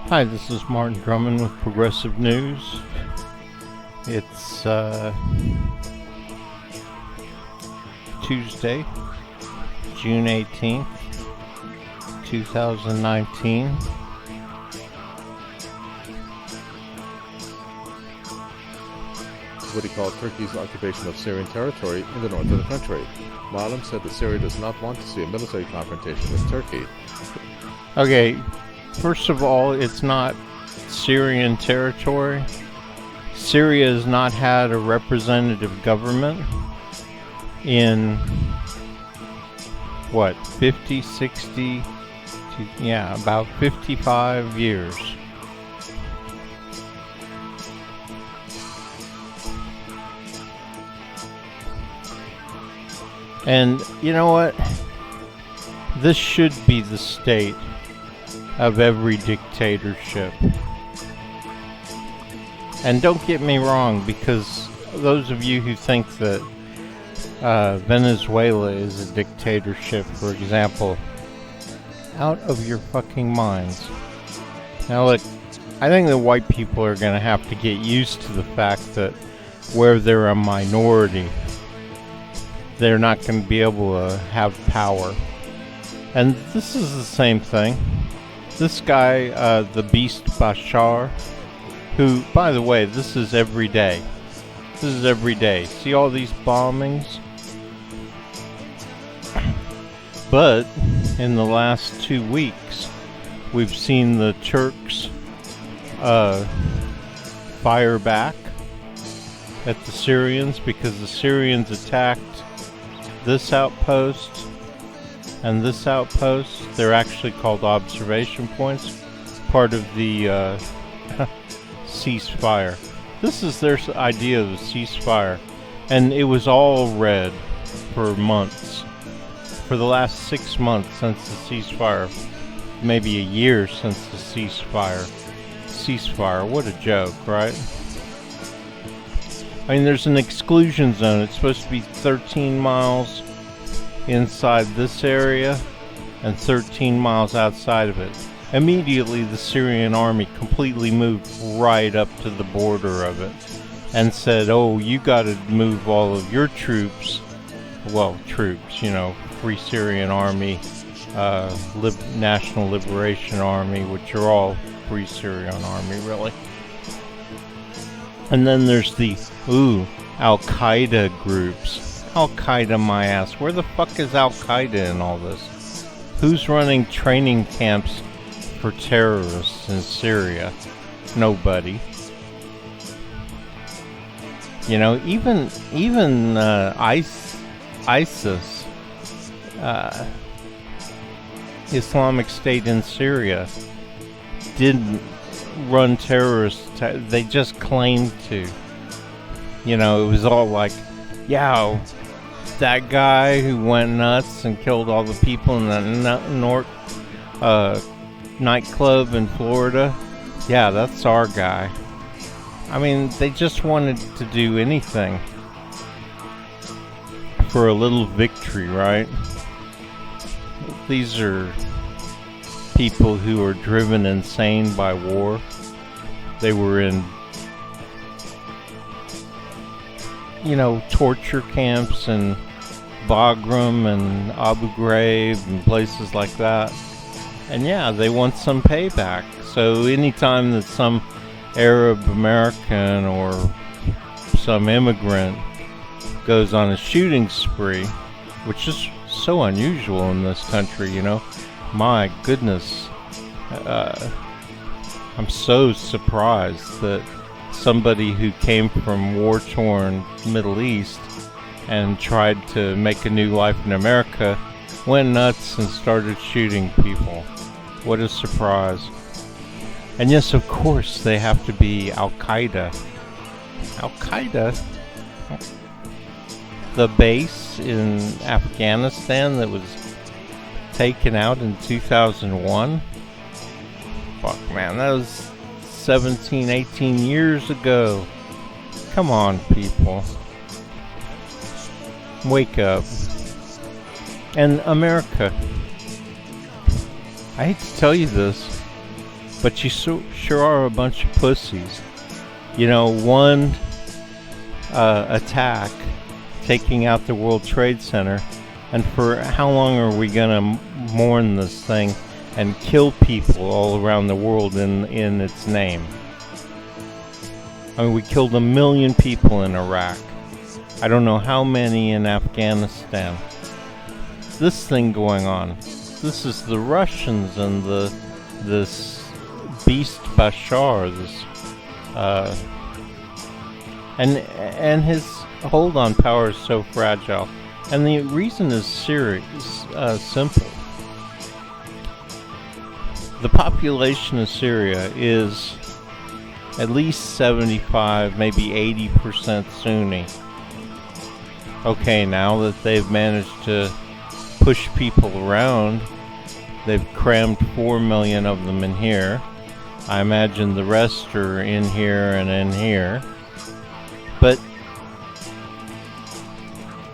Hi, this is Martin Drummond with Progressive News. It's Tuesday, June 18th, 2019. What he called Turkey's occupation of Syrian territory in the north of the country. Malam said that Syria does not want to see a military confrontation with Turkey. Okay, first of all, it's not Syrian territory. Syria has not had a representative government in, 50, 60, about 55 years. And you know what? This should be the state of every dictatorship. And don't get me wrong, because those of you who think that Venezuela is a dictatorship, for example, out of your fucking minds. Now look, I think the white people are going to have to get used to the fact that where they're a minority, they're not going to be able to have power. And this is the same thing. This guy, the beast Bashar, who, by the way, this is every day. This is every day. See all these bombings? But in the last 2 weeks, we've seen the Turks fire back at the Syrians because the Syrians attacked this outpost and this outpost. They're actually called observation points, part of the ceasefire. This is their idea of a ceasefire, and it was all red for months. For the last 6 months since the ceasefire, maybe a year since the ceasefire. What a joke, right? I mean, there's an exclusion zone. It's supposed to be 13 miles inside this area and 13 miles outside of it. Immediately, the Syrian army completely moved right up to the border of it and said, oh, you got to move all of your troops. Well, troops, Free Syrian Army, National Liberation Army, which are all Free Syrian Army, really. And then there's the, Al-Qaeda groups. Al-Qaeda, my ass. Where the fuck is Al-Qaeda in all this? Who's running training camps for terrorists in Syria? Nobody. Even ISIS, Islamic State in Syria, didn't run terrorists. They just claimed to. It was all like, yeah, that guy who went nuts and killed all the people in the nightclub in Florida. Yeah, that's our guy. I mean, they just wanted to do anything for a little victory, right? These are people who are driven insane by war. They were in, torture camps in Bagram and Abu Ghraib and places like that. And yeah, they want some payback. So anytime that some Arab American or some immigrant goes on a shooting spree, which is so unusual in this country, my goodness, I'm so surprised that somebody who came from war-torn Middle East and tried to make a new life in America went nuts and started shooting people. What a surprise. And yes, of course, they have to be Al-Qaeda. Al-Qaeda? The base in Afghanistan that was taken out in 2001? Fuck, man, that was 17, 18 years ago. Come on, people. Wake up. And America. I hate to tell you this, But you sure are a bunch of pussies. You know, one attack taking out the World Trade Center, and for how long are we gonna mourn this thing and kill people all around the world in its name? I mean, we killed 1 million people in Iraq. I don't know how many in Afghanistan. This thing going on. This is the Russians and this beast Bashar. And his hold on power is so fragile. And the reason is simple. The population of Syria is at least 75, maybe 80% Sunni. Okay, now that they've managed to push people around, they've crammed 4 million of them in here. I imagine the rest are in here and in here. But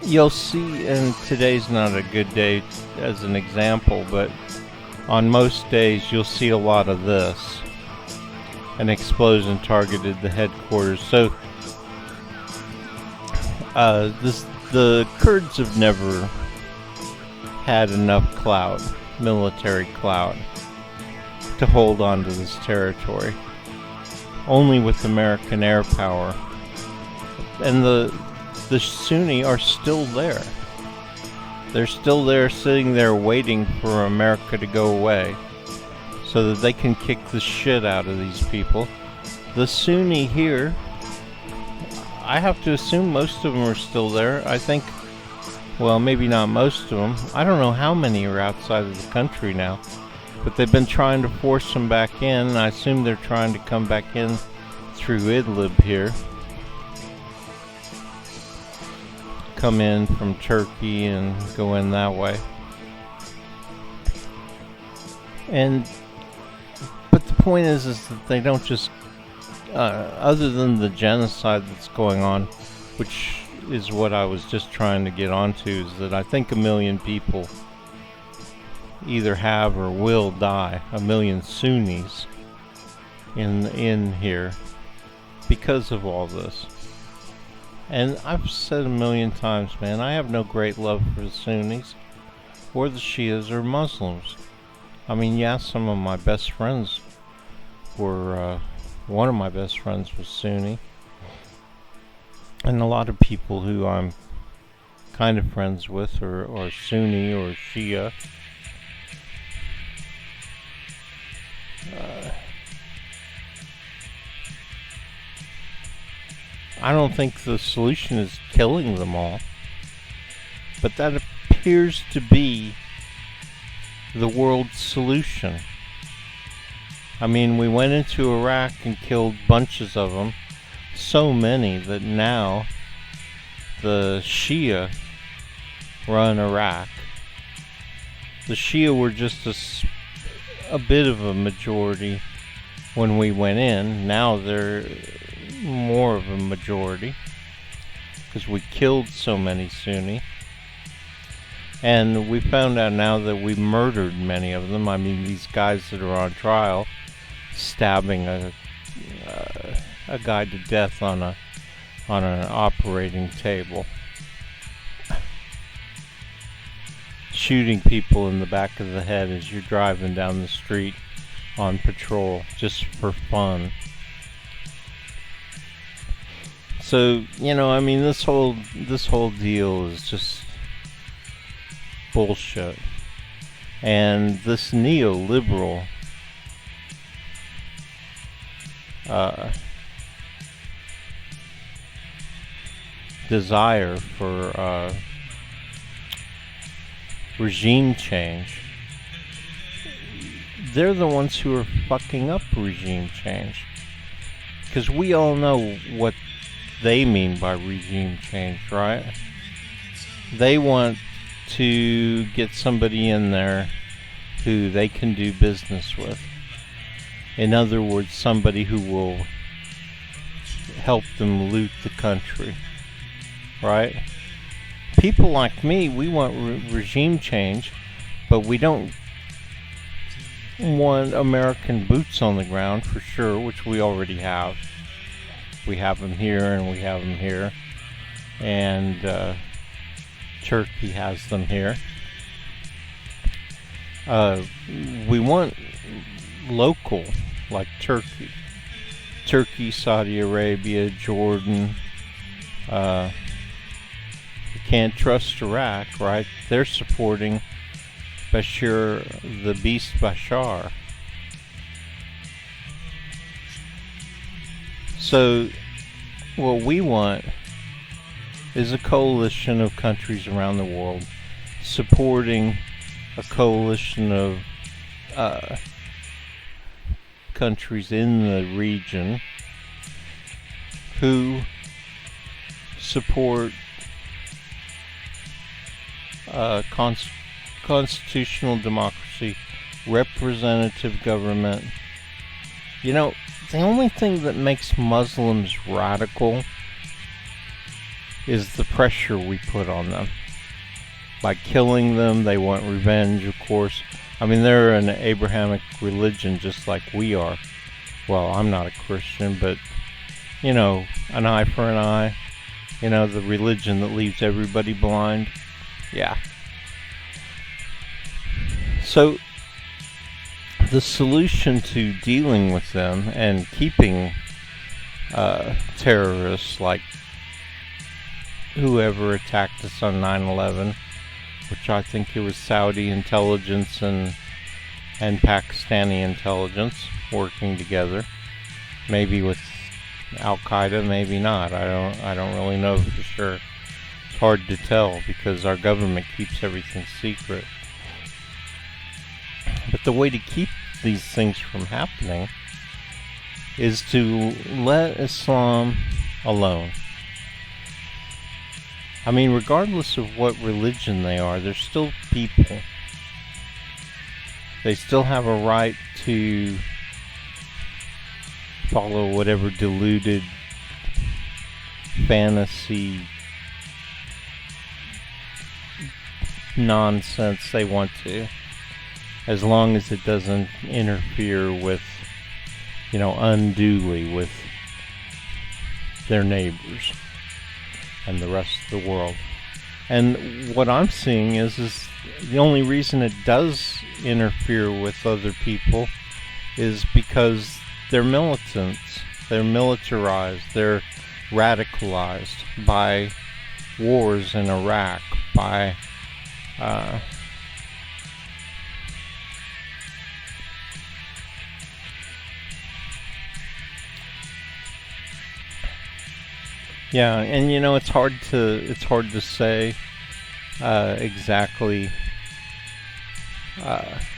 you'll see, and today's not a good day as an example, but on most days you'll see a lot of this. An explosion targeted the headquarters. So the Kurds have never had enough clout, military clout, to hold on to this territory. Only with American air power. And the Sunni are still there. They're still there, sitting there waiting for America to go away so that they can kick the shit out of these people. The Sunni here, I have to assume most of them are still there. I think, well, maybe not most of them. I don't know how many are outside of the country now. But they've been trying to force them back in, and I assume they're trying to come back in through Idlib here. Come in from Turkey and go in that way. But the point is that they don't just, other than the genocide that's going on, which is what I was just trying to get onto, is that I think 1 million people either have or will die, 1 million Sunnis in here because of all this. And I've said 1 million times, man, I have no great love for the Sunnis or the Shias or Muslims. I mean, yeah, some of my best friends were, one of my best friends was Sunni. And a lot of people who I'm kind of friends with are Sunni or Shia. I don't think the solution is killing them all, but that appears to be the world's solution. I mean, we went into Iraq and killed bunches of them, so many that now the Shia run Iraq. The Shia were just a bit of a majority when we went in. Now they're more of a majority because we killed so many Sunni, and we found out now that we murdered many of them. I mean, these guys that are on trial, stabbing a guy to death on an operating table, shooting people in the back of the head as you're driving down the street on patrol just for fun. So, you know, I mean, this whole deal is just bullshit. And this neoliberal desire for regime change, they're the ones who are fucking up regime change. Because we all know what they mean by regime change, right? They want to get somebody in there who they can do business with. In other words, somebody who will help them loot the country, right? People like me, we want regime change, but we don't want American boots on the ground for sure, which we already have. We have them here and we have them here. And Turkey has them here. We want local, like Turkey, Saudi Arabia, Jordan. You can't trust Iraq, right? They're supporting Bashar, the beast Bashar. So, what we want is a coalition of countries around the world supporting a coalition of countries in the region who support constitutional democracy, representative government. You know, the only thing that makes Muslims radical is the pressure we put on them. By killing them, they want revenge, of course. I mean, they're an Abrahamic religion just like we are. Well, I'm not a Christian, but, you know, an eye for an eye. You know, the religion that leaves everybody blind. Yeah. So, the solution to dealing with them and keeping terrorists like whoever attacked us on 9/11, which I think it was Saudi intelligence and Pakistani intelligence working together, maybe with Al-Qaeda, maybe not. I don't really know for sure. It's hard to tell because our government keeps everything secret. But the way to keep these things from happening is to let Islam alone. I mean, regardless of what religion they are, they're still people. They still have a right to follow whatever deluded fantasy nonsense they want to, as long as it doesn't interfere with, you know, unduly with their neighbors and the rest of the world. And what I'm seeing is the only reason it does interfere with other people is because they're militants, they're militarized, they're radicalized by wars in Iraq, by yeah, and you know, it's hard to say exactly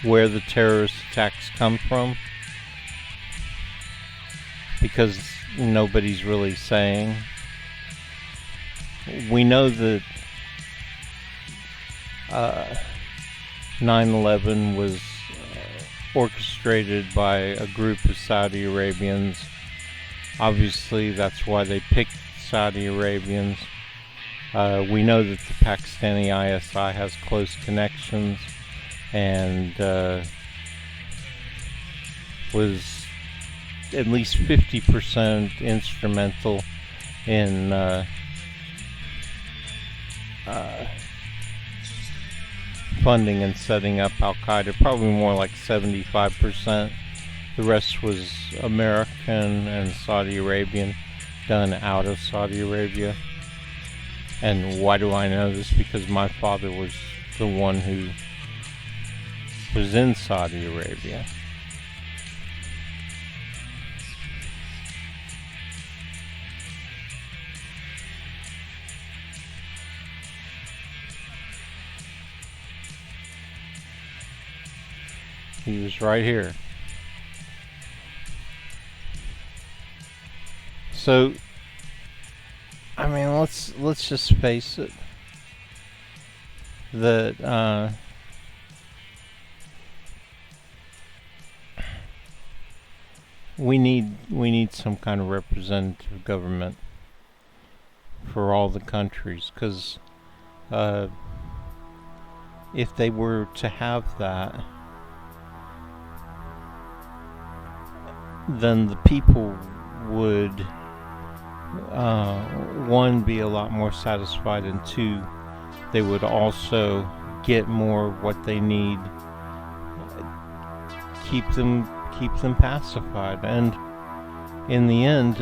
where the terrorist attacks come from, because nobody's really saying. We know that 9/11 was orchestrated by a group of Saudi Arabians. Obviously, that's why they picked Saudi Arabians. We know that the Pakistani ISI has close connections and was at least 50% instrumental in funding and setting up Al-Qaeda, probably more like 75%. The rest was American and Saudi Arabian, done out of Saudi Arabia. And why do I know this? Because my father was the one who was in Saudi Arabia. He was right here. So, I mean, let's just face it. That we need some kind of representative government for all the countries, because if they were to have that, then the people would, one, be a lot more satisfied, and two, they would also get more of what they need, keep them pacified. And in the end,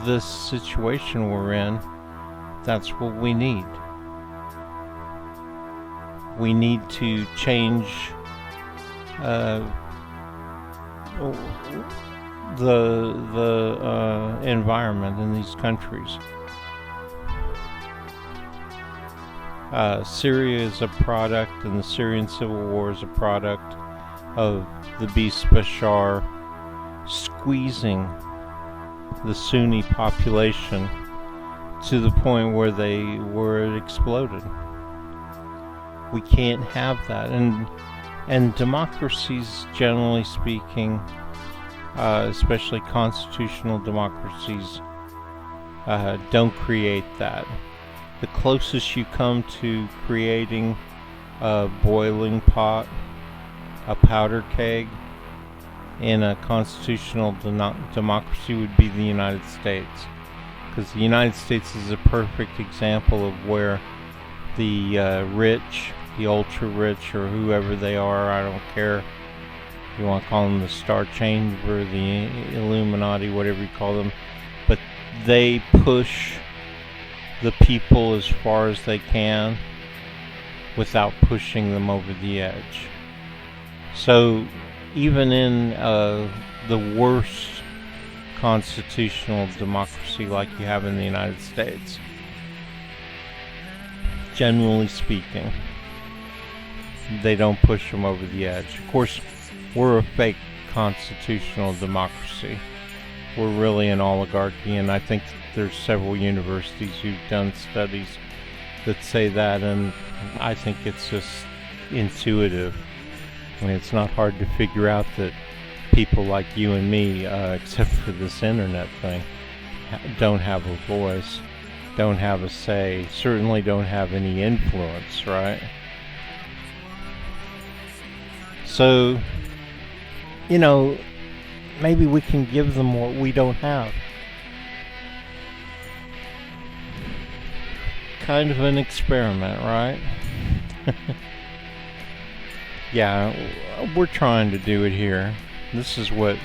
this situation we're in, that's what we need. We need to change the environment in these countries. Syria is a product, and the Syrian civil war is a product of the beast Bashar squeezing the Sunni population to the point where it exploded. We can't have that, and democracies, generally speaking, especially constitutional democracies, don't create that. The closest you come to creating a boiling pot, a powder keg, in a constitutional democracy would be the United States. Because the United States is a perfect example of where the rich, the ultra-rich, or whoever they are, I don't care, you want to call them the Star Chamber, the Illuminati, whatever you call them, but they push the people as far as they can without pushing them over the edge. So even in the worst constitutional democracy like you have in the United States, generally speaking, they don't push them over the edge. Of course, we're a fake constitutional democracy. We're really an oligarchy, and I think there's several universities who've done studies that say that, and I think it's just intuitive. I mean, it's not hard to figure out that people like you and me, except for this internet thing, don't have a voice, don't have a say, certainly don't have any influence, right? So, you know, maybe we can give them what we don't have. Kind of an experiment, right? Yeah, we're trying to do it here. This is what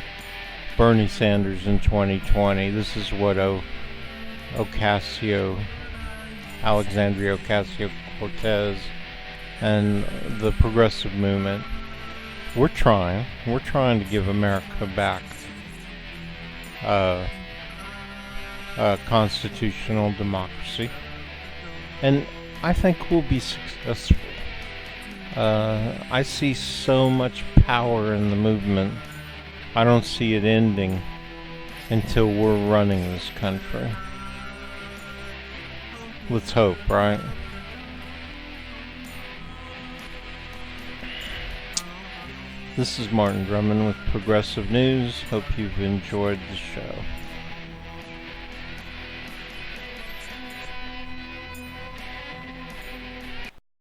Bernie Sanders in 2020, this is what Alexandria Ocasio-Cortez and the progressive movement, we're trying to give America back a constitutional democracy, and I think we'll be successful. I see so much power in the movement. I don't see it ending until we're running this country. Let's hope, right? This is Martin Drummond with Progressive News. Hope you've enjoyed the show.